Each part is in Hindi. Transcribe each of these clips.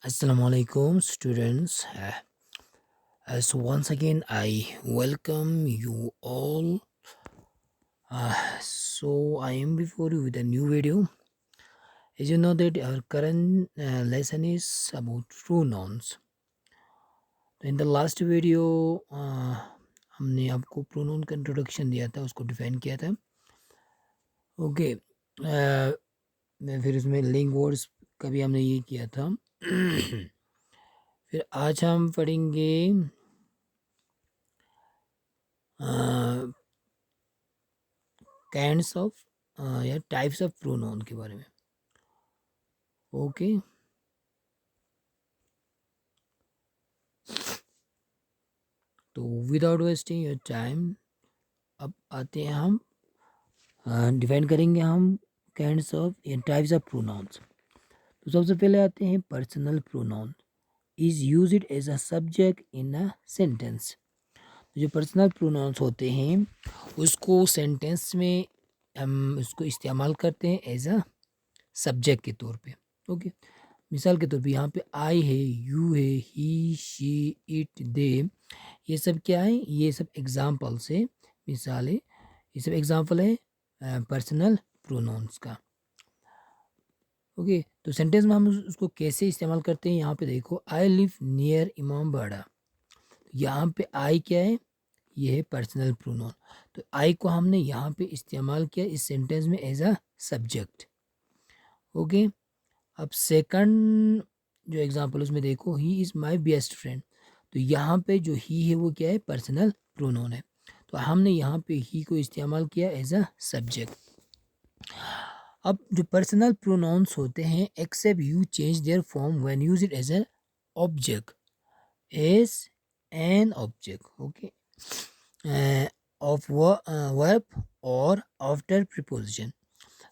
Assalamu alaikum, students. So once again, I welcome you all. So I am before you with a new video. As you know that our current lesson is about pronouns. In the last video, हमने आपको प्रोनाउन का इंट्रोडक्शन दिया था, उसको डिफाइन किया था. ओके. मैं फिर इसमें लिंक वर्ड्स का भी हमने ये किया था. फिर आज हम पढ़ेंगे काइंड्स ऑफ या टाइप्स ऑफ प्रोनाउन के बारे में. ओके. तो विदाउट वेस्टिंग योर टाइम अब आते हैं हम डिफाइन करेंगे हम काइंड्स ऑफ या टाइप्स ऑफ प्रोनाउंस. तो सबसे पहले आते हैं personal pronoun is used as a subject in a sentence. जो पर्सनल प्रोनाउंस होते हैं उसको सेंटेंस में हम उसको इस्तेमाल करते हैं एज अ सब्जेक्ट के तौर पे. ओके. मिसाल के तौर पे यहाँ पे आई है, यू है, ही, शी, इट, दे, ये सब क्या है? ये सब एग्जाम्पल से मिसाल है, ये सब एग्जाम्पल है पर्सनल प्रोनाउंस का. ओके. तो सेंटेंस में हम उसको कैसे इस्तेमाल करते हैं यहाँ पे देखो. आई लिव नियर इमाम बाड़ा. यहाँ पे आई क्या है? ये है पर्सनल प्रोनाउन. तो आई को हमने यहाँ पे इस्तेमाल किया इस सेंटेंस में एज अ सब्जेक्ट. ओके. अब सेकंड जो एग्जांपल उसमें देखो, he is my best friend. तो यहाँ पे जो ही है वो क्या है? पर्सनल प्रोनाउन है. तो हमने यहाँ पे ही को इस्तेमाल किया एज अ सब्जेक्ट. अब जो पर्सनल प्रोनाउंस होते हैं except you change their form when use it as a object as an object. Okay. Of verb और आफ्टर प्रीपोजिशन.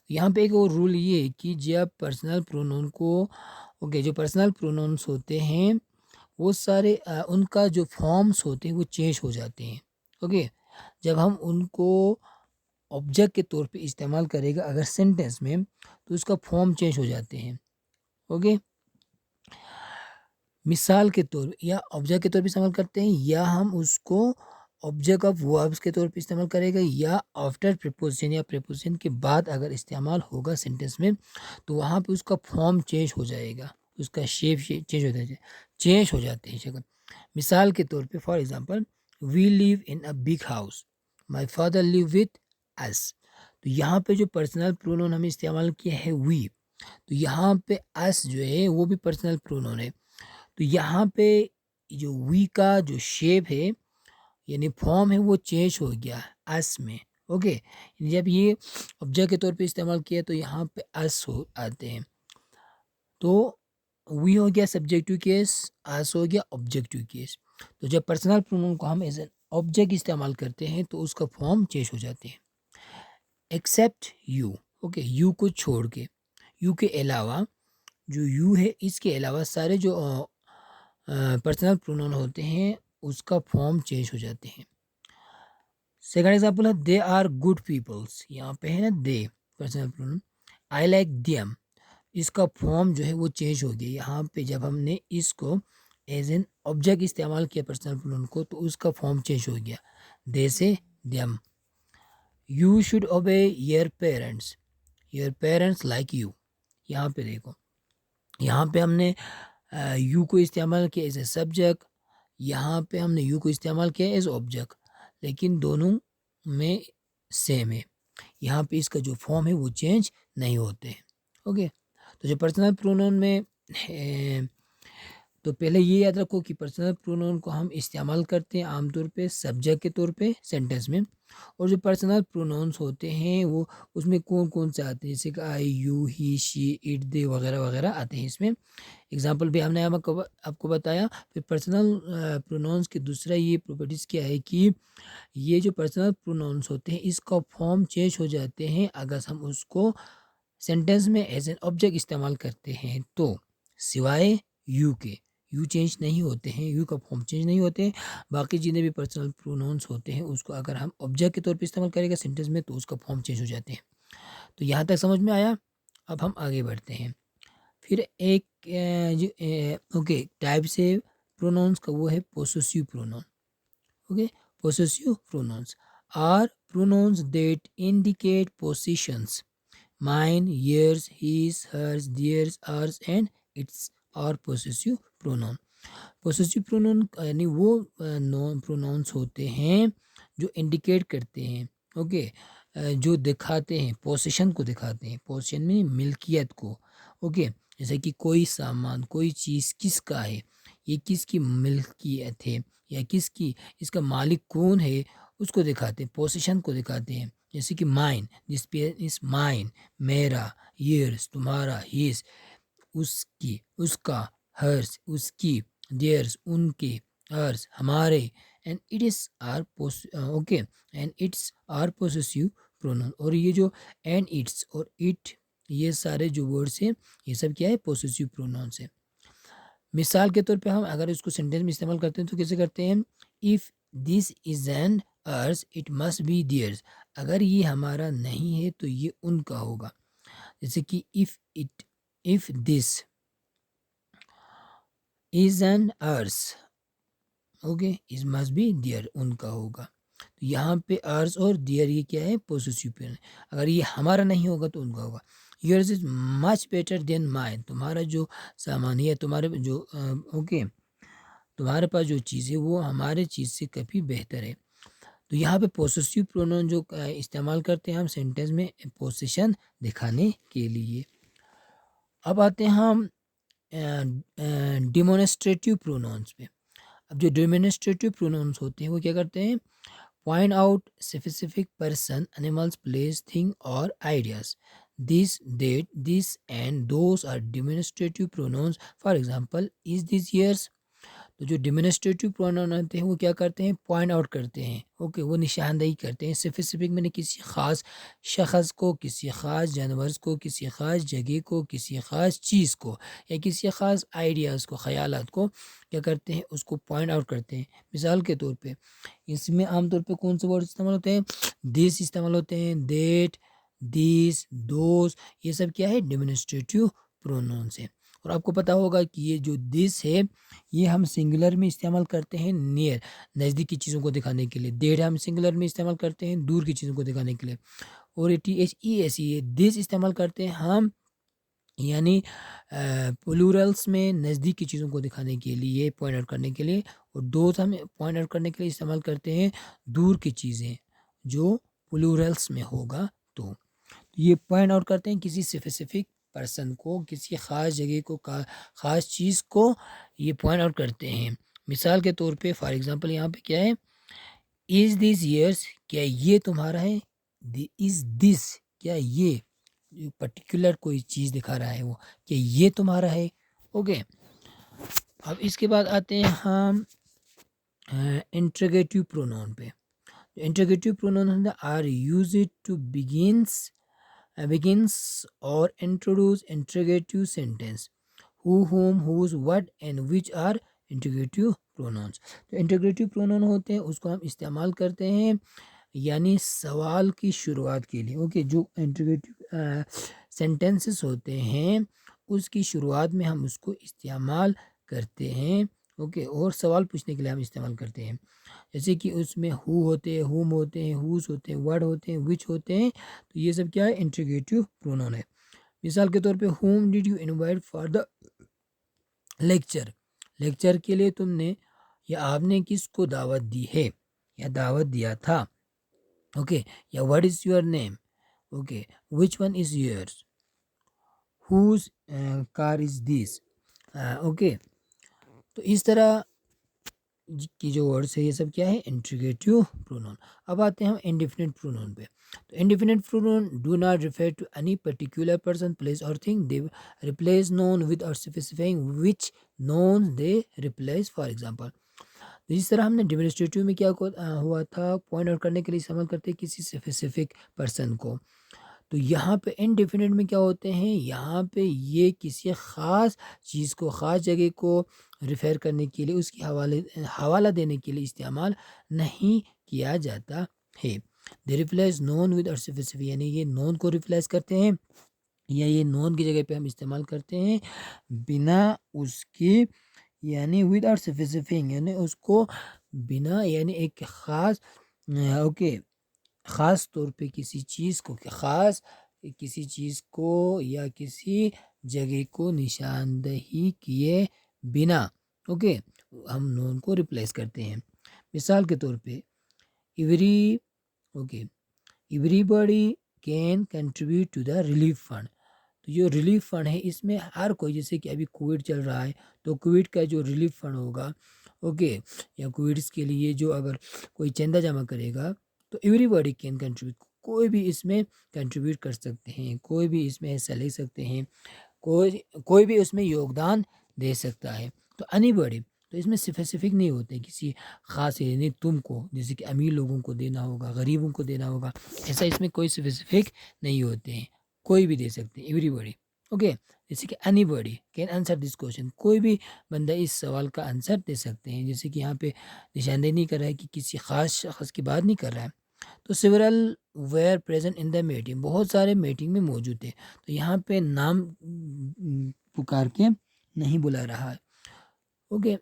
यहाँ पे एक और रूल ये है कि जब पर्सनल प्रोनाउन को जो पर्सनल प्रोनाउंस होते हैं वो सारे उनका जो फॉर्म्स होते हैं वो चेंज हो जाते हैं. ओके. जब हम उनको ऑब्जेक्ट के तौर पे इस्तेमाल करेगा अगर सेंटेंस में, तो उसका फॉर्म चेंज हो जाते हैं. ओके. मिसाल के तौर या ऑब्जेक्ट के तौर पे इस्तेमाल करते हैं, या हम उसको ऑब्जेक्ट ऑफ वर्ब्स के तौर पे इस्तेमाल करेगा, या आफ्टर प्रीपोजिशन या प्रीपोजिशन के बाद अगर इस्तेमाल होगा सेंटेंस में, तो वहाँ पे उसका फॉर्म चेंज हो जाएगा, उसका शेप चेंज हो जाते हैं शक्ल. मिसाल के तौर पे for example, we live in a big house, my father live with us. तो यहाँ पे जो पर्सनल प्रोनाउन हमें इस्तेमाल किया है वी, तो यहाँ पे अस जो है वो भी पर्सनल प्रोनाउन है. तो यहाँ पे जो वी का जो शेप है यानी फॉर्म है वो चेंज हो गया अस में. ओके. जब ये ऑब्जेक्ट के तौर पे इस्तेमाल किया तो यहाँ पे अस हो आते हैं. तो वी हो गया सब्जेक्टिव केस, अस हो गया ऑब्जेक्टिव केस. तो जब पर्सनल प्रोनाउन को हम एज एन ऑब्जेक्ट इस्तेमाल करते हैं तो उसका फॉर्म चेंज हो जाते हैं. Except you. ओके. यू को छोड़ के, यू के अलावा, जो यू है इसके अलावा सारे जो पर्सनल प्रोनाउन होते हैं उसका फॉर्म चेंज हो जाते हैं. सेकंड एग्जांपल है दे आर गुड पीपल्स. यहाँ पे है ना they personal pronoun. I like them, इसका फॉर्म जो है वो चेंज हो गया. यहाँ पे जब हमने इसको एज एन ऑब्जेक्ट इस्तेमाल किया पर्सनल प्रोनाउन को तो उसका फॉर्म चेंज हो गया दे से देम. यू शुड ओबे योर पेरेंट्स लाइक यू. यहाँ पे देखो, यहाँ पे हमने यू को इस्तेमाल किया एज ए सब्जेक्ट, यहाँ पे हमने यू को इस्तेमाल किया एज ऑब्जेक्ट, लेकिन दोनों में सेम है. यहाँ पे इसका जो फॉर्म है वो चेंज नहीं होते हैं. ओके. तो जो पर्सनल प्रोनाउन में तो पहले ये याद रखो कि पर्सनल प्रोनाउन को हम इस्तेमाल करते हैं आमतौर पे सब्जेक्ट के तौर पे सेंटेंस में. और जो पर्सनल प्रोनाउंस होते हैं वो उसमें कौन कौन से आते हैं, जैसे कि आई, यू, ही, शी, इट, दे वगैरह वगैरह आते हैं इसमें. एग्जाम्पल भी हमने आपको बताया. फिर पर्सनल प्रोनाउंस की दूसरा ये प्रॉपर्टीज़ क्या है कि ये जो पर्सनल प्रोनाउंस होते हैं इसका फॉर्म चेंज हो जाते हैं अगर हम उसको सेंटेंस में एज एन ऑब्जेक्ट इस्तेमाल करते हैं. तो सिवाय यू के, यू चेंज नहीं होते हैं, यू का फॉर्म चेंज नहीं होते हैं. बाकी जितने भी पर्सनल प्रोनाउंस होते हैं उसको अगर हम ऑब्जेक्ट के तौर पे इस्तेमाल करेंगे सेंटेंस में तो उसका फॉर्म चेंज हो जाते हैं. तो यहाँ तक समझ में आया. अब हम आगे बढ़ते हैं. फिर एक ओके टाइप से प्रोनाउंस का वो है possessive pronoun. Okay, possessive pronouns are pronouns that indicate possessions. Mine, yours, his, hers, theirs, ours and its are possessive pronoun. possessive pronoun यानी वो नॉन प्रोनाउंस होते हैं जो इंडिकेट करते हैं, ओके, जो दिखाते हैं, पोसेशन को दिखाते हैं, पोसेशन में मिल्कियत को। ओके, जैसे कि कोई सामान, कोई चीज़ किसका है, ये किसकी मिल्कियत है या किसकी, इसका मालिक कौन है, उसको दिखाते हैं, पोसेशन को दिखाते हैं। जैसे कि mine, this pen is mine, मेरा, योर्स तुम्हारा, हिज उसकी, उसका, हर्स उसकी, देयर्स उनके, हर्स हमारे, and it is our okay, and its are possessive pronoun. और ये जो एंड इट्स और इट, ये सारे जो वर्ड्स हैं ये सब क्या है, पोसेसिव प्रोनाउंस है। मिसाल के तौर पे हम अगर इसको सेंटेंस में इस्तेमाल करते हैं तो कैसे करते हैं, if this is an ours it must be theirs. अगर ये हमारा नहीं है तो ये उनका होगा। जैसे कि if this is an ours, okay, is must be their, उनका होगा। तो यहाँ पे अर्स और दियर ये क्या है, पोसेसिव प्रोनाउन। अगर ये हमारा नहीं होगा तो उनका होगा। Yours is much better than mine, तुम्हारा जो सामान है, तुम्हारे जो ओके, तुम्हारे पास जो चीज़ है वो हमारे चीज़ से काफ़ी बेहतर है। तो यहाँ पे पोसेसिव प्रोनाउन जो इस्तेमाल करते हैं हम सेंटेंस में पोसेशन दिखाने के लिए। अब आते हैं हम डिमोन्स्ट्रेटिव प्रोनाउंस पे। अब जो डिमोन्स्ट्रेटिव प्रोनाउंस होते हैं वो क्या करते हैं, point out specific person, animals, place, thing और ideas. This, that, this and those are demonstrative pronouns. For example, is this yours. तो जो डिमोन्स्ट्रेटिव प्रोनाउन होते हैं वो क्या करते हैं, पॉइंट आउट करते हैं, ओके, वो निशानदेही करते हैं। स्पेसिफिक मैंने किसी ख़ास शख्स को, किसी ख़ास जानवर को, किसी ख़ास जगह को, किसी ख़ास चीज़ को या किसी ख़ास आइडियाज़ को, ख़यालात को क्या करते हैं, उसको पॉइंट आउट करते हैं। मिसाल के तौर पे इसमें आमतौर पे कौन से वर्ड इस्तेमाल होते हैं, दिस इस्तेमाल होते हैं, देट, दिस, दोस, ये सब क्या है, डिमोन्स्ट्रेटिव प्रोनाउंस है। और आपको पता होगा कि ये जो दिस है ये हम सिंगुलर में इस्तेमाल करते हैं नियर, नज़दीक की चीज़ों को दिखाने के लिए। देर हम सिंगुलर में इस्तेमाल करते हैं दूर की चीज़ों को दिखाने के लिए। और ये THES, ये दिस इस्तेमाल करते हैं हम यानी प्लूरल्स में नज़दीक की चीज़ों को दिखाने के लिए, पॉइंट आउट करने के लिए। और दोस्त हम पॉइंट आउट करने के लिए इस्तेमाल करते हैं दूर की चीज़ें जो प्लूरल्स में होगा। तो ये पॉइंट आउट करते हैं किसी स्पेसिफिक पर्सन को, किसी ख़ास जगह को, ख़ास चीज़ को ये पॉइंट आउट करते हैं। मिसाल के तौर पे फॉर एग्जांपल यहाँ पे क्या है, इज़ दिस योर्स, क्या ये तुम्हारा है, इज़ दिस, क्या ये पर्टिकुलर कोई चीज़ दिखा रहा है वो, क्या ये तुम्हारा है। ओके, अब इसके बाद आते हैं हम इंट्रोगेटिव प्रोनाउन पे। Interrogative pronoun are use to begins or introduce interrogative sentence. Who, whom, whose, what and which are interrogative pronouns. तो interrogative pronoun होते हैं उसको हम इस्तेमाल करते हैं यानी सवाल की शुरुआत के लिए। ओके, जो interrogative sentences होते हैं उसकी शुरुआत में हम उसको इस्तेमाल करते हैं। ओके, और सवाल पूछने के लिए हम इस्तेमाल करते हैं। जैसे कि उसमें हु होते हैं, हुम होते हैं, हुज होते हैं, वर्ड होते हैं, विच होते हैं। तो ये सब क्या है, इंट्रीगेटिव प्रोनाउन है। मिसाल के तौर पे हुम did you invite for the lecture, lecture के लिए तुमने या आपने किसको दावत दी है या दावत दिया था। ओके, या what is your name, okay, which one is yours, whose car is this. Okay, तो इस तरह की जो वर्ड्स है ये सब क्या है, इंट्रीगेटिव प्रोनाउन। अब आते हैं हम इंडेफिनिट प्रोनाउन पे। तो indefinite pronoun do not refer to any particular person, place और thing. They replace noun without specifying which noun they replace. For example, जिस तरह हमने डेमोन्स्ट्रेटिव में क्या हुआ था, पॉइंट आउट करने के लिए इस्तेमाल करते हैं किसी स्पेसिफिक पर्सन को। तो यहाँ पे इनडेफिनिट में क्या होते हैं, यहाँ पे ये किसी ख़ास चीज़ को, ख़ास जगह को रिफ़ेर करने के लिए, उसकी हवाला देने के लिए इस्तेमाल नहीं किया जाता है। दे रिप्लेस नोन विद और स्पेसिफिक, यानी ये नोन को रिप्लेस करते हैं या ये नॉन की जगह पे हम इस्तेमाल करते हैं बिना उसके, यानी विदाउट स्पेसिफिंग, यानी उसको बिना, यानी एक ख़ास ओके ख़ास तौर पे किसी चीज़ को, किसी चीज़ को या किसी जगह को निशानदही किए बिना ओके हम नॉन को रिप्लेस करते हैं। मिसाल के तौर पे every okay everybody can contribute to the relief fund. तो जो रिलीफ फंड है इसमें हर कोई, जैसे कि अभी कोविड चल रहा है तो कोविड का जो रिलीफ फंड होगा ओके, या कोविड के लिए जो अगर कोई चंदा जमा करेगा तो एवरीबॉडी कैन कंट्रीब्यूट, कोई भी इसमें कंट्रीब्यूट कर सकते हैं, कोई भी इसमें हिस्सा ले सकते हैं, कोई भी उसमें योगदान दे सकता है। तो एनीबॉडी, तो इसमें स्पेसिफिक नहीं होते किसी ख़ास, यानी तुमको, जैसे कि अमीर लोगों को देना होगा, गरीबों को देना होगा, ऐसा इसमें कोई स्पेसिफिक नहीं होते हैं, कोई भी दे सकते हैं, एवरीबॉडी ओके। जैसे कि anybody can answer this question, कोई भी बंदा इस सवाल का आंसर दे सकते हैं। जैसे कि यहाँ पे निशानदेही नहीं कर रहा है कि किसी ख़ास शख्स की बात नहीं कर रहा है। तो several were present in the meeting, बहुत सारे मीटिंग में मौजूद थे। तो यहाँ पे नाम पुकार के नहीं बुला रहा है okay.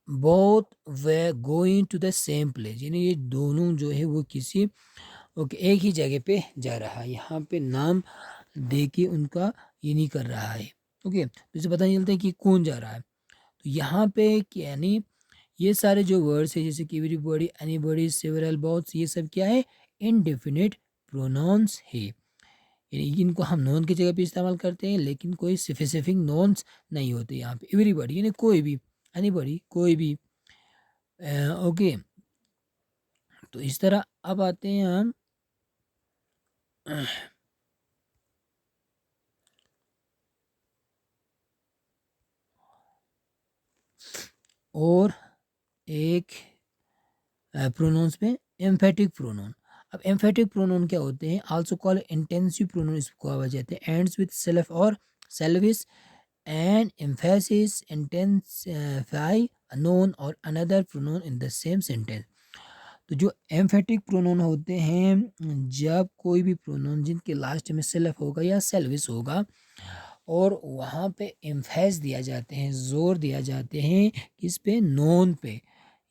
Both we going to the same place, यानी ये दोनों जो है वो किसी ओके एक ही जगह पे जा रहा है। यहाँ पे नाम दे के उनका ये नहीं कर रहा है ओके, तो इसे पता नहीं चलता है कि कौन जा रहा है। तो यहाँ पे यानी ये सारे जो वर्ड्स है जैसे कि एवरीबॉडी, एनीबॉडी, सेवरल, बोथ, ये सब क्या है, इनडेफिनिट प्रोनाउंस है। यानी इनको हम नॉन की जगह पे इस्तेमाल करते हैं लेकिन कोई स्पेसिफिक नॉन्स नहीं होते यहाँ पे। एवरीबॉडी यानी कोई भी, एनीबॉडी कोई भी ओके। तो इस तरह अब आते हैं हम और एक प्रोनाउंस पे, एम्फेटिक प्रोनाउन। अब एम्फेटिक प्रोनाउन क्या होते हैं, आल्सो कॉल इंटेंसिव प्रोनाउन इसको कहा जाता है, एंड्स विद सेल्फ और selves and emphasis intensify a noun or another pronoun in the same sentence। तो जो एम्फेटिक प्रोनाउन होते हैं, जब कोई भी प्रोनाउन जिनके लास्ट में सेल्फ होगा या सेल्विस होगा और वहाँ पे एम्फेस दिया जाते हैं, जोर दिया जाते हैं किस पे, नोन पे,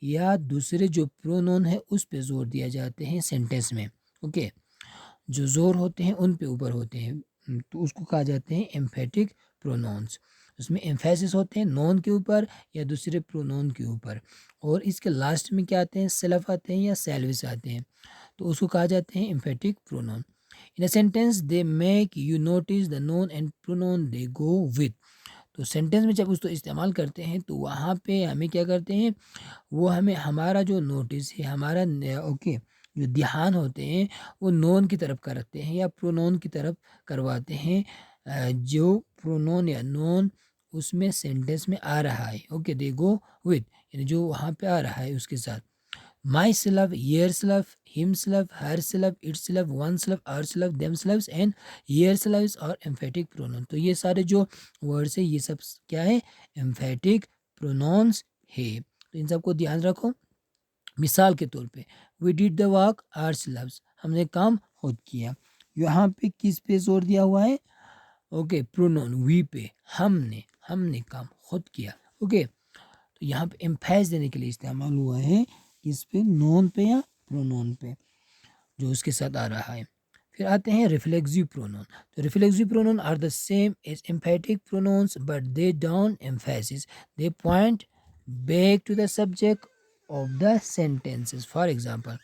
या दूसरे जो प्रोनाउन है उस पे जोर दिया जाते हैं सेंटेंस में ओके। जो जोर होते हैं उन पे ऊपर होते हैं, तो उसको कहा जाते हैं एम्फेटिक प्रोनाउंस। उसमें एम्फेसिस होते हैं नॉन के ऊपर या दूसरे प्रोनाउन के ऊपर, और इसके लास्ट में क्या आते हैं, सेल्फ आते हैं या सेल्विस आते हैं, तो उसको कहा जाते हैं emphatic pronoun. In a sentence they make you notice the known and pronoun they go with. तो सेंटेंस में जब उसको इस्तेमाल करते हैं तो वहाँ पे हमें क्या करते हैं, वो हमें हमारा जो नोटिस है, हमारा ओके जो ध्यान होते हैं वो नोन की तरफ करते हैं या प्रोनोन की तरफ करवाते हैं, जो प्रोनोन या नोन उसमें सेंटेंस में आ रहा है ओके, दे गो विद, यानी जो वहाँ पे आ रहा है उसके साथ। Myself, yourself, himself, herself, itself, oneself, ourself, themself and yourself और एम्फेटिक प्रोनाउन। तो ये सारे जो वर्ड्स है ये सब क्या है, एम्फेटिक प्रोनाउंस है। तो इन सबको ध्यान रखो। मिसाल के तौर पे we did the work ourself, हमने काम खुद किया। यहाँ पे किस पे जोर दिया हुआ है, ओके प्रोनाउन वी पे, हमने काम खुद किया ओके। तो यहाँ पे एम्फेस देने के लिए इस्तेमाल हुआ है किस पे, नोन पे या प्रोनाउन पे जो उसके साथ आ रहा है। फिर आते हैं रिफ्लेक्सिव प्रोनाउन। तो reflexive pronoun are the same as emphatic pronouns but they don't emphasis, they point back to the subject of the sentences. For example,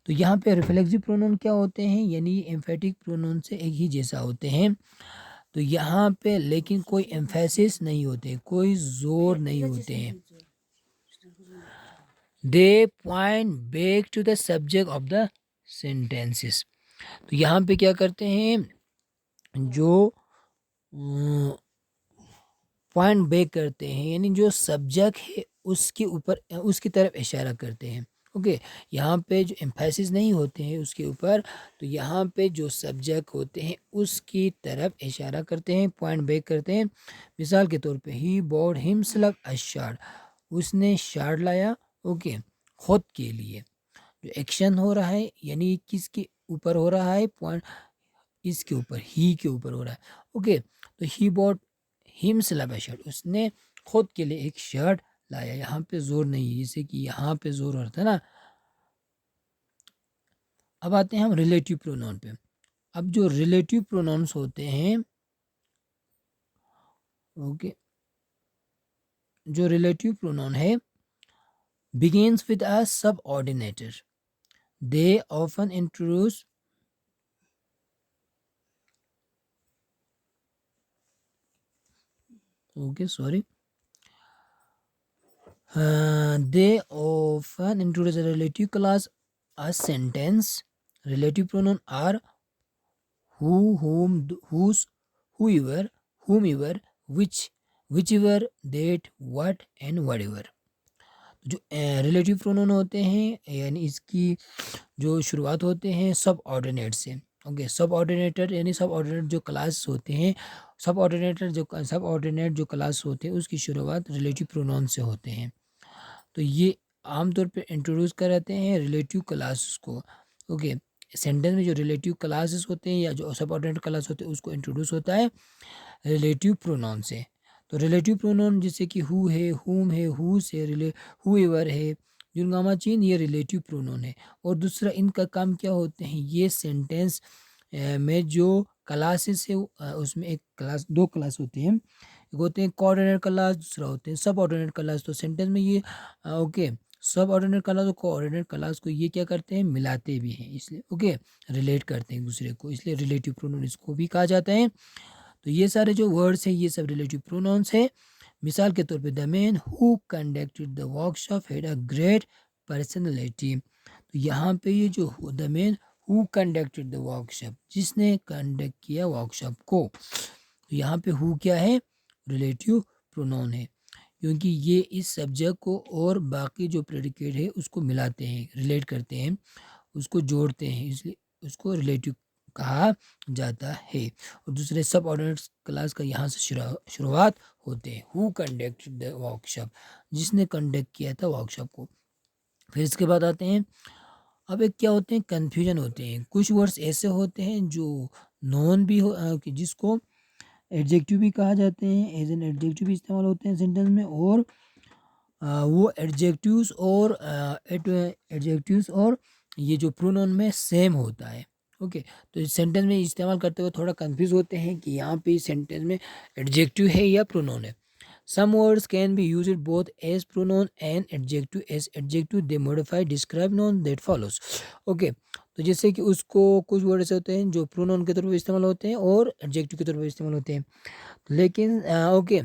तो यहाँ पे रिफ्लेक्सिव प्रोनाउन क्या होते हैं, यानी एम्फेटिक प्रोनाउन से एक ही जैसा होते हैं। तो यहाँ पे लेकिन कोई एम्फेसिस नहीं होते, कोई जोर नहीं होते हैं, they point back to the subject of the sentences. तो यहाँ पे क्या करते हैं, जो पॉइंट बैक करते हैं यानी जो सब्जेक्ट है उसके ऊपर, उसकी तरफ इशारा करते हैं ओके। यहाँ पे जो एम्फेसिस नहीं होते हैं उसके ऊपर, तो यहाँ पे जो सब्जेक्ट होते हैं उसकी तरफ इशारा करते हैं, पॉइंट बैक करते हैं। मिसाल के तौर पे ही बॉड हिमसेल्फ अ शार्ट, उसने शार्ट लाया ओके खुद के लिए। जो एक्शन हो रहा है यानी किसके ऊपर हो रहा है, पॉइंट इसके ऊपर, ही के ऊपर हो रहा है। ओके, तो he bought himself a shirt, उसने खुद के लिए एक शर्ट लाया। यहाँ पे जोर नहीं है, जैसे कि यहाँ पे जोर होता है ना। अब आते हैं हम रिलेटिव प्रोनाउन पे। अब जो रिलेटिव प्रोनाउंस होते हैं, ओके, जो रिलेटिव प्रोनाउन है begins with a subordinator. They often introduce okay sorry they often introduce a relative clause, a sentence. Relative pronoun are who, whom, whose, whoever, whomever, which, whichever, that, what and whatever. जो रिलेटिव प्रोनाउन होते हैं यानी इसकी जो शुरुआत होते हैं सब ऑर्डिनेट से। ओके, सब ऑर्डिनेटर यानी सब ऑर्डिनेट जो क्लास होते हैं, सब ऑर्डिनेट जो क्लास होते हैं उसकी शुरुआत रिलेटिव प्रोनाउन से होते हैं। तो ये आमतौर पे इंट्रोड्यूस कराते हैं रिलेटिव क्लासेस को। ओके, सेंटेंस में जो रिलेटिव क्लासेस होते हैं या जो सब ऑर्डिनेट क्लास होते हैं उसको इंट्रोड्यूस होता है रिलेटिव प्रोनाउन से। तो रिलेटिव प्रोनाउन जैसे कि हु है, हुम है, हुस है, हुएवर है, जुर्गामा चीन, ये रिलेटिव प्रोनाउन है। और दूसरा इनका काम क्या होते हैं, ये सेंटेंस में जो क्लासेस है उसमें एक क्लास, दो क्लास होते हैं। एक होते हैं कोऑर्डिनेट क्लास, दूसरा होते हैं सब ऑर्डिनेट क्लास। तो सेंटेंस में ये ओके, सब ऑर्डिनेट क्लास और कोऑर्डिनेट क्लास को ये क्या करते हैं, मिलाते भी हैं, इसलिए ओके रिलेट करते हैं एक दूसरे को, इसलिए रिलेटिव प्रोनाउन इसको भी कहा जाता है। तो ये सारे जो वर्ड्स हैं ये सब रिलेटिव प्रोनाउंस है। मिसाल के तौर पे the man who conducted the workshop had a great personality. तो यहाँ पे ये जो the man who conducted the workshop, जिसने कंडक्ट किया वर्कशॉप को, तो यहाँ पे हु क्या है, रिलेटिव प्रोनाउन है, क्योंकि ये इस सब्जेक्ट को और बाकी जो प्रेडिकेट है उसको मिलाते हैं, रिलेट करते हैं, उसको जोड़ते हैं, इसलिए उसको रिलेटिव कहा जाता है। और दूसरे सब ऑर्डिनेट क्लास का यहाँ से शुरुआत होते हैं, हु कंडक्टेड द वर्कशॉप, जिसने कंडक्ट किया था वर्कशॉप को। फिर इसके बाद आते हैं, अब एक क्या होते हैं, कन्फ्यूजन होते हैं। कुछ वर्ड्स ऐसे होते हैं जो नॉन भी हो कि जिसको एडजेक्टिव भी कहा जाते हैं, एज एन एडजेक्टिव भी इस्तेमाल होते हैं सेंटेंस में, और वो एडजेक्टिव्स और ये जो प्रोनाउन में सेम होता है। ओके, तो इस सेंटेंस में इस्तेमाल करते हुए थोड़ा कंफ्यूज होते हैं कि यहाँ पे इस सेंटेंस में एडजेक्टिव है या प्रोनाउन है। Some words can be used both as pronoun and adjective. As adjective they modify describe noun that follows. Okay, तो जैसे कि उसको कुछ वर्ड ऐसे होते हैं जो प्रोनाउन के तौर पर इस्तेमाल होते हैं और एडजेक्टिव के तौर पर इस्तेमाल होते हैं। लेकिन ओके,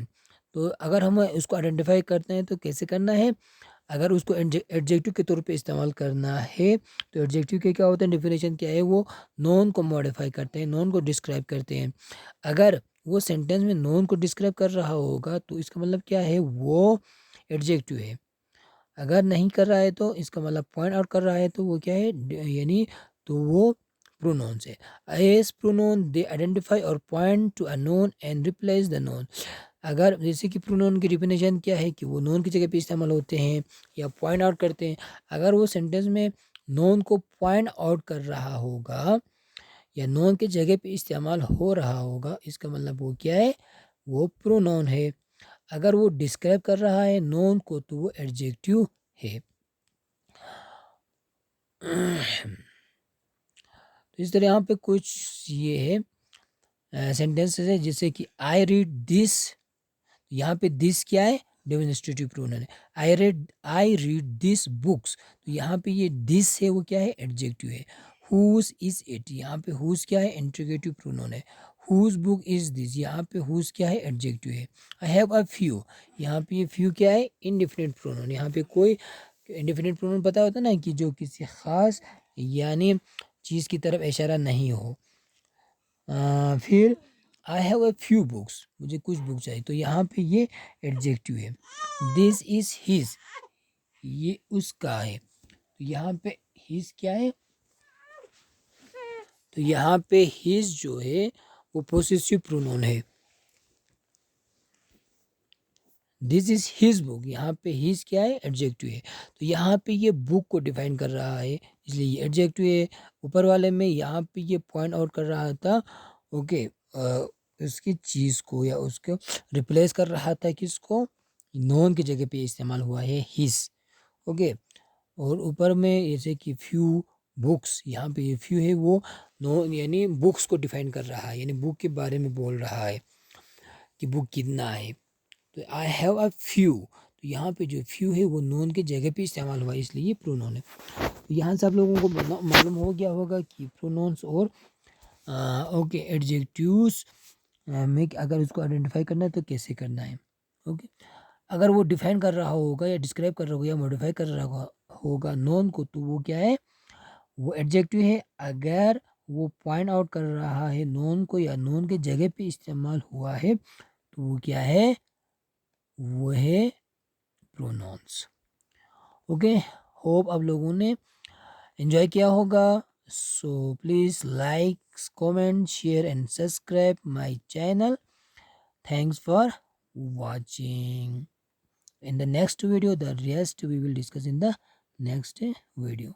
तो अगर हम उसको आइडेंटिफाई करते हैं तो कैसे करना है, अगर उसको एडजेक्टिव के तौर पे इस्तेमाल करना है तो एडजेक्टिव के क्या होते हैं, डेफिनेशन क्या है, वो नॉन को मॉडिफाई करते हैं, नॉन को डिस्क्राइब करते हैं। अगर वो सेंटेंस में नॉन को डिस्क्राइब कर रहा होगा तो इसका मतलब क्या है, वो एडजेक्टिव है। अगर नहीं कर रहा है तो इसका मतलब पॉइंट आउट कर रहा है तो वो क्या है, यानी तो वो प्रोनाउंस है। एज प्रोनाउन दे आइडेंटिफाई और point to a noun and replace the noun. अगर जैसे कि प्रोनाउन की डिफिनेशन क्या है कि वो नोन की जगह पे इस्तेमाल होते हैं या पॉइंट आउट करते हैं। अगर वो सेंटेंस में नोन को पॉइंट आउट कर रहा होगा या नोन की जगह पे इस्तेमाल हो रहा होगा, इसका मतलब वो क्या है, वो प्रोनाउन है। अगर वो डिस्क्राइब कर रहा है नोन को तो वो एडजेक्टिव है। तो इस तरह यहाँ पे कुछ ये है सेंटेंसेस है, जैसे कि आई रीड दिस, यहाँ पे दिस क्या है, डेमोन्स्ट्रेटिव प्रोनाउन है। आई रीड दिस बुक्स, तो यहाँ पे ये दिस है वो क्या है, एडजेक्टिव है। हुज इज इट, यहाँ पे हुज क्या है, इंट्रोगेटिव प्रोनाउन है। हुज बुक इज दिस, यहाँ पे हुज क्या है, एडजेक्टिव है। आई हैव अ फ्यू, यहाँ पे ये फ्यू क्या है, इंडेफिनिट प्रोनाउन। यहाँ पे कोई इंडेफिनिट प्रोनाउन पता होता है ना कि जो किसी खास यानी चीज़ की तरफ इशारा नहीं हो। फिर I have a few books, मुझे कुछ बुक चाहिए, तो यहाँ पे ये एडजेक्टिव है। दिस इज हिज, ये उसका है, तो यहाँ पे हिज क्या है, तो यहाँ पे हिज जो है वो पोसेसिव प्रोनाउन है। दिस इज हिज बुक, यहाँ पे हिज क्या है, एडजेक्टिव है, तो यहाँ पे ये बुक को डिफाइन कर रहा है इसलिए ये एडजेक्टिव है। ऊपर वाले में यहाँ पे ये पॉइंट आउट कर रहा था, ओके, उसकी चीज़ को या उसको रिप्लेस कर रहा था, किसको, नॉन की जगह पे इस्तेमाल हुआ है हिज, ओके। और ऊपर में जैसे कि फ्यू बुक्स, यहाँ पे ये फ्यू है वो नो यानी बुक्स को डिफाइन कर रहा है, यानी बुक के बारे में बोल रहा है कि बुक कितना है, तो आई हैव अ फ्यू, तो यहाँ पे जो फ्यू है वो नोन के जगह पे इस्तेमाल हुआ है इसलिए ये प्रोनाउन है। तो यहाँ से आप लोगों को मालूम हो गया होगा कि प्रोनाउंस और ओके एडजेक्टिव्स में अगर उसको आइडेंटिफाई करना है तो कैसे करना है, ओके। अगर वो डिफाइन कर रहा होगा या डिस्क्राइब कर रहा होगा या मॉडिफाई कर रहा होगा नोन को, तो वो क्या है, वो एडजेक्टिव है। अगर वो पॉइंट आउट कर रहा है नोन को या नोन के जगह पे इस्तेमाल हुआ है तो वो क्या है, वो है प्रोनाउंस, ओके। होप आप लोगों ने एंजॉय किया होगा। So please like, comment, share and subscribe my channel. Thanks for watching. In the next video, the rest we will discuss in the next video.